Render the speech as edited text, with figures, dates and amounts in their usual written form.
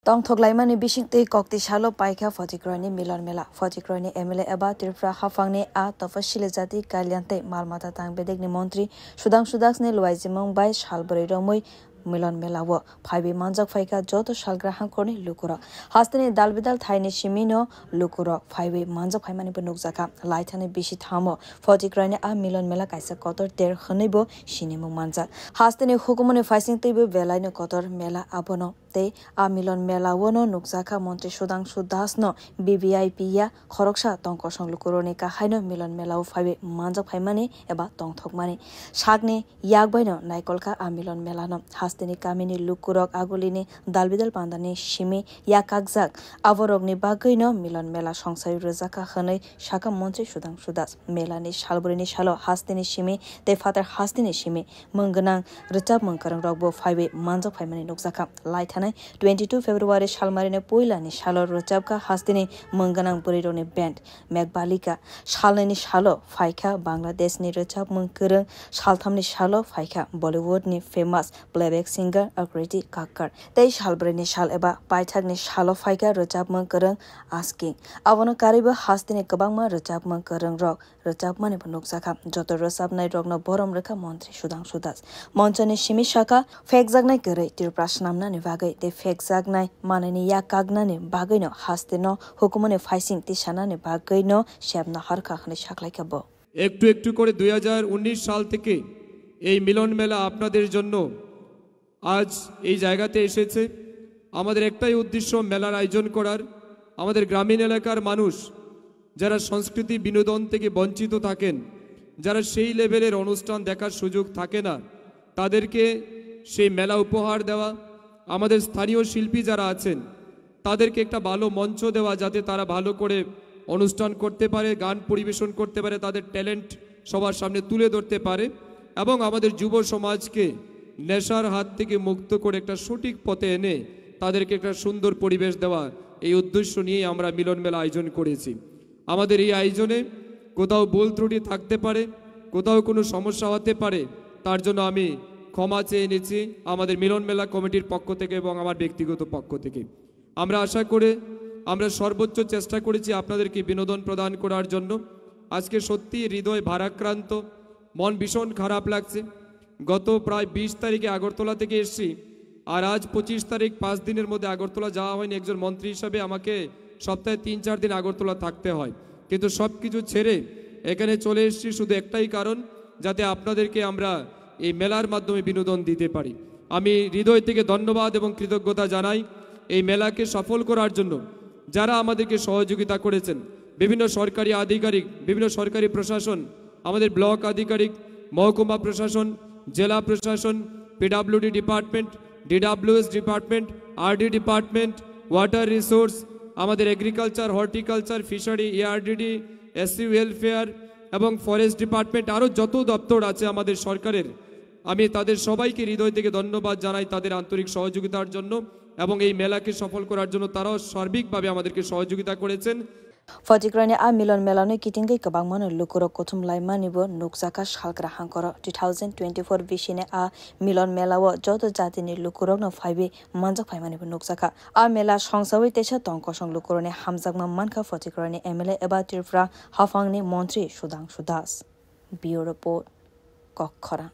Tong Thoglaimani Bishingte Kokti Shalo Paika Fotikroni Milon Mela Fotikroni Emile Eba Tirfra Hafangni A Tofashilizati Kaliante Malmata Tang Bedegni Montri Sudang Sudaksne Luaizimong by Shalburi Romui Milon Melawo Paibi Manjak Faika Joto Shalgraham Korni Lukura Hastani Dalbidal Thaini Shimino Lukura Paibi Manjak Paimani Bunukzaka Lightani Bishi Thamo Fotikroni A Milon Mela Kaisa Kotor Ter Hanibo Shinimu Manjak Hastani Hukumuni Faising Tibu Velaino Kotor Mela Abono te a Milon Mela wono nukzaka Montri Sudang Sudasno BBIP ya Khoroksa Tongkosong Lukuroni ka haino Milon Mela Paibi Manjak Paimani eba Tongthokmani Shagni Yagbaino Naikolka a Milon Mela no Hastini Kamini Lukurok Agulini Dalbidal Pandani Shimi Yakakzak Avorogni Bagino Milon Mela Songsai Rezaka Hanai Shaka Montri Sudang Sudas Melani Shalburini Shalo Hastini Shimi te Father Hastini Shimi Munganang Ritab Munkarang Rogbo Paibi Manjak Paimani nukzaka Light 22 February Shalmarine Puilani Shalo Rochabka Hastini Munganang Burironi Band Megbalika Shalani Shalo Faika Bangladesh ni Rochab Munkurung Shalthamni Shalo Faika Bollywood ni famous playback singer Akriti Kakkar Tei Shalbrini Shal eba Paithak ni Shalo Faika Rochab Munkurung asking Avono Kariba Hastini Kabangma Rochab Munkurung Rock Rochab Mani Punukzaka Joto Rosab Nai Rogno Borom Reka Montri Sudang Sudas Monchani Shimishaka Fekzagnai Gere Tirprashnamna ni Vagai te Fekzagnai Manani Yakagnani Bagaino Hastino Hukumone Faising Tishanani Bagaino Shebna Harkakhni Shaklaikabo একটু একটু করে 2019 সাল থেকে এই মিলন মেলা আপনাদের জন্য আজ এই জায়গাতে এসেছে আমাদের একটাই উদ্দেশ্য মেলার আয়োজন করার আমাদের গ্রামীণ এলাকার মানুষ যারা সংস্কৃতি বিনোদন থেকে বঞ্চিত থাকেন যারা সেই লেভেলের অনুষ্ঠান দেখার সুযোগ থাকে না তাদেরকে সেই মেলা উপহার দেওয়া আমাদের স্থানীয় শিল্পী যারা আছেন তাদেরকে একটা ভালো মঞ্চ দেওয়া যাতে তারা ভালো করে অনুষ্ঠান করতে পারে গান পরিবেশন করতে পারে তাদের ট্যালেন্ট সবার সামনে তুলে ধরতে পারে এবং আমাদের যুব সমাজকে নেশার হাত থেকে মুক্ত করে একটা সঠিক পথে এনে তাদেরকে একটা সুন্দর পরিবেশ দেওয়া এই উদ্দেশ্য নিয়ে আমরা মিলন মেলা আয়োজন করেছি আমাদের এই আয়োজনে কোথাও ভুল ত্রুটি থাকতে পারে কোথাও কোনো সমস্যা হতে পারে তার জন্য আমি ক্ষমা চেয়ে নিচ্ছি আমাদের মিলন মেলা কমিটির পক্ষ থেকে এবং আমার ব্যক্তিগত পক্ষ থেকে আমরা আশা করে আমরা সর্বোচ্চ চেষ্টা করেছি আপনাদেরকে বিনোদন প্রদান করার জন্য আজকে সত্যি হৃদয় ভারাক্রান্ত মন ভীষণ খারাপ লাগছে গত প্রায় 20 তারিখে আগরতলা থেকে এসেছি আর আজ 25 তারিখ 5 দিনের মধ্যে আগরতলা যাওয়া হয়নি একজন মন্ত্রী হিসাবে আমাকে সপ্তাহে 3-4 দিন আগরতলা থাকতে হয় কিন্তু সবকিছু ছেড়ে এখানে চলে এসেছি শুধু একটাই কারণ যাতে আপনাদেরকে আমরা এই মেলার মাধ্যমে বিনোদন দিতে পারি আমি হৃদয় থেকে ধন্যবাদ এবং কৃতজ্ঞতা জানাই এই মেলাকে সফল করার জন্য যারা আমাদেরকে সহযোগিতা করেছেন বিভিন্ন সরকারি আধিকারিক বিভিন্ন সরকারি প্রশাসন আমাদের ব্লক আধিকারিক মহকুমা প্রশাসন জেলা প্রশাসন PWD department DWS department RD department water resource আমাদের agriculture horticulture fishery ARDD SC welfare এবং ফরেস্ট ডিপার্টমেন্ট আরও যত দপ্তর আছে আমাদের সরকারের আমি তাদের সবাইকে হৃদয় থেকে ধন্যবাদ জানাই তাদের আন্তরিক সহযোগিতার জন্য এবং এই মেলাকে সফল করার জন্য তারাও সার্বিকভাবে আমাদেরকে সহযোগিতা করেছেন Fotikrani a Milon Melano Kitingai Kabangmano Lukuro Kotum Laimanibo Nukzaka Shalgra Hankoro 2024 Vishine a Milon Melawo Joto Jatini Lukurogno 5 Manjak Paimanibo Nukzaka a Mela Shongsawi Tesha Tongkosong Lukurone Hamzagma Manka Fotikrani Emile Eba Tirfra Hafangni Montri Sudang Sudas Bureau Report Kokkora